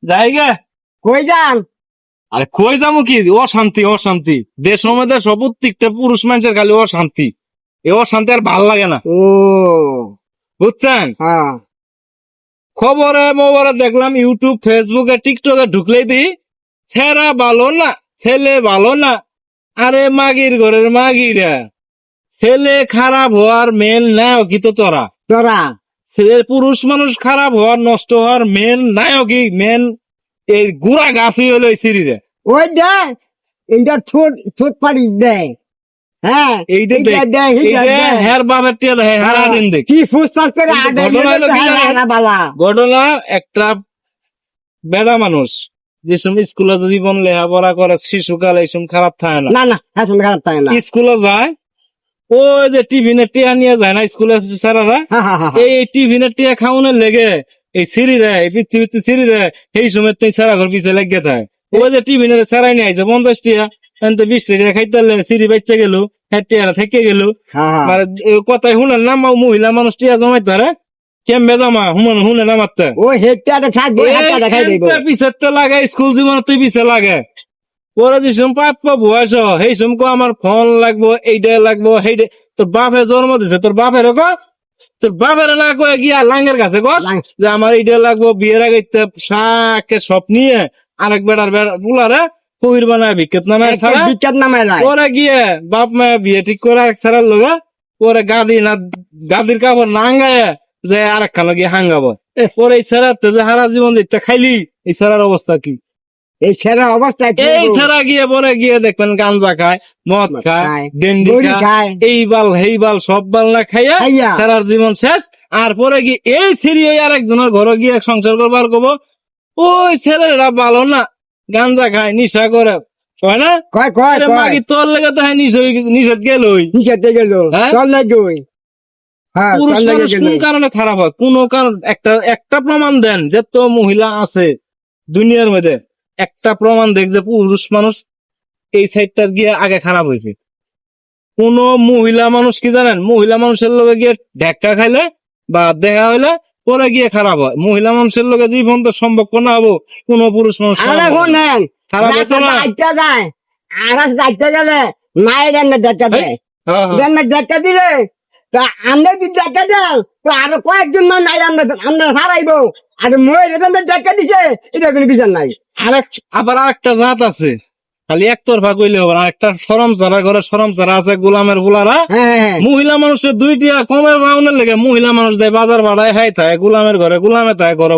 জায়গা কই যান? আরে কই যাবো কি, অশান্তি অশান্তি দেশ মধ্যে সব প্রত্যেকটা পুরুষ মানুষের খালি অশান্তি। এই অশান্তি আর ভাল লাগে না, ও বুঝছেন? হ্যাঁ, খবরে মোবাইলে দেখলাম, ইউটিউব ফেসবুকে টিকটকে ঢুকলেই দি ছেড়া ভালো না, ছেলে ভালো না। আরে মাগির ঘরের মাগিরা, ছেলে খারাপ হওয়ার মেন নায়কই তো তোরা। তোরা ছেলে পুরুষ মানুষ খারাপ হওয়ার নষ্ট হওয়ার মেন নায়কই, মেন এই গুড়া গাছই হলো এই সিরিজে। ওই দেখ ইন্টার ছোট ছোট পাড়ি দেয়। হ্যাঁ এইটা এইটা দেখ, দেখ, এইটা এইটা দেখ। হের বাপের টিয়া দেখ, হারা দিন দেখ। কি ফুসফাস করে কিন্তু আডে ঘটনা হলো কি জানেন? বালা। ঘটনা একটা বেড়া মানুষ যে সময় স্কুলে জীবন লেখাপড়া করে, শিশুকাল এই সময় খারাপ থাকে না, না না হ্যাঁ তুমি খারাপ তাই না। স্কুলে যায়, ওই যে টিফিনের টিয়া নিয়ে যায় না স্কুলে স্যারেরা, হ্যাঁ, হ্যাঁ, হ্যাঁ। এই টিফিনের টিয়া খাওয়ানোর লেগে এই সিঁড়ি রে, পিচ্ছি পিচ্ছি সিঁড়ি রে, এই সময় তুই সারা ঘর পিছিয়ে লেগে থাকে। ওই যে টিফিনের সারাই নিয়ে আইছে 50 টিয়া, 20 টিয়া খাইতে সিঁড়ি বাচ্চা গেল, হ্যাঁ টিয়ারা থেকে গেল। হ্যাঁ, হ্যাঁ। মানে কথাই শুনেন না, মহিলা মানুষ টিয়া জমাইতে পারে কেমবে জমা শুনে না মারতে। ও হেডটা থাকবে হাতটা দেখাই দেবো। পিছের তো লাগে স্কুল জীবন, তুই পিছে লাগে পরে যে সময় প্রাপ্য বয়স সেই সময় আমার ফোন লাগবো, এইটা লাগবো, সেইটা। তোর বাপে জন্ম দিছে, তোর বাপের তোর বাপের না কয়ে গিয়া লাঙ্গের কাছে কস যে আমার এইটা লাগবো, বিয়ের আগে শাকে সব নিয়ে আরেক বেড়ার বুলারে কবির বানায় বিখ্যাত নামে ছাড়া বিখ্যাত নামায় নাই। পরে গিয়ে বাপ মায়ে বিয়ে ঠিক করে এক ছাড়ার লোক পরে গাদির কাপড় না আঙ্গায় যে আরেকখানে গিয়ে হাঙ্গাবো। পরে এই ছাড়া যে হারা জীবন যেটা খাইলি, এই ছাড়ার অবস্থা কি? এই সেরা অবস্থায় এই ছাড়া গিয়ে পরে গিয়ে দেখবেন গাঞ্জা খায়, মদ খায়, ডেন্ডি বড়ি খায়, খায়। এই বাল হেই বাল সব বাল না খাইয়া খাইয়া। সারার জীবন শেষ। আর পরে গিয়ে এই সিঁড়ি আরেকজনের ঘরে গিয়ে সংসার করবার কব, ওই ছেলেরা ভালো না, গাঞ্জা খায়, নিশা করে, কয় না? কয় কয় আরে কয় মাগি তোর লেগে তো হ্যাঁ নিষেধ গেলই। নিচেতে গেল হ্যাঁ? চল লাগবে। হ্যাঁ পুরুষ চল মানুষ লাগে কোন কারণে খারাপ হয়? কোন কারণ একটা প্রমাণ দেন যে তো মহিলা আছে দুনিয়ার মধ্যে, একটা প্রমাণ দেখ যে পুরুষ মানুষ এই সাইডটার গিয়ে আগে খারাপ হয়েছে। কোন মহিলা মানুষ কি জানেন, মহিলা মানুষের লোকে গিয়ে ঢেক্কা খাইলে বা দেখা হইলে পরে গিয়ে খারাপ হয়। মহিলা মানুষের লোকে জীবন তো সম্ভব না হবো, কোন পুরুষ মানুষ খারাপ আরে হবে না। শুনেন খারাপ হতো না। দায়িত্ব যায় আর দায়িত্ব গেলে মায়ের এনে দেখা দেয়। হ্যাঁ, হ্যাঁ। এনে দেখা দিলে তা আমরা যদি দেখা দেন তো আরো কয়েকজন নাই আমরা হারাইবো। আর মহিলা দেখা দিছে এটা কোনো বিচার নাই। আবার আরেকটা জাত আছে, খালি একতরফা কইলে হবে না। একটা সরম চারা ঘরে সরম চারা আছে, গোলামের বুলারা। হ্যাঁ হ্যাঁ মহিলা মানুষের দুইটিয়া কমের রাউনের লেগে মহিলা মানুষ দেয় বাজার ভাড়ায় হাই থাকে, গোলামের ঘরে গোলামে থাকে ঘরে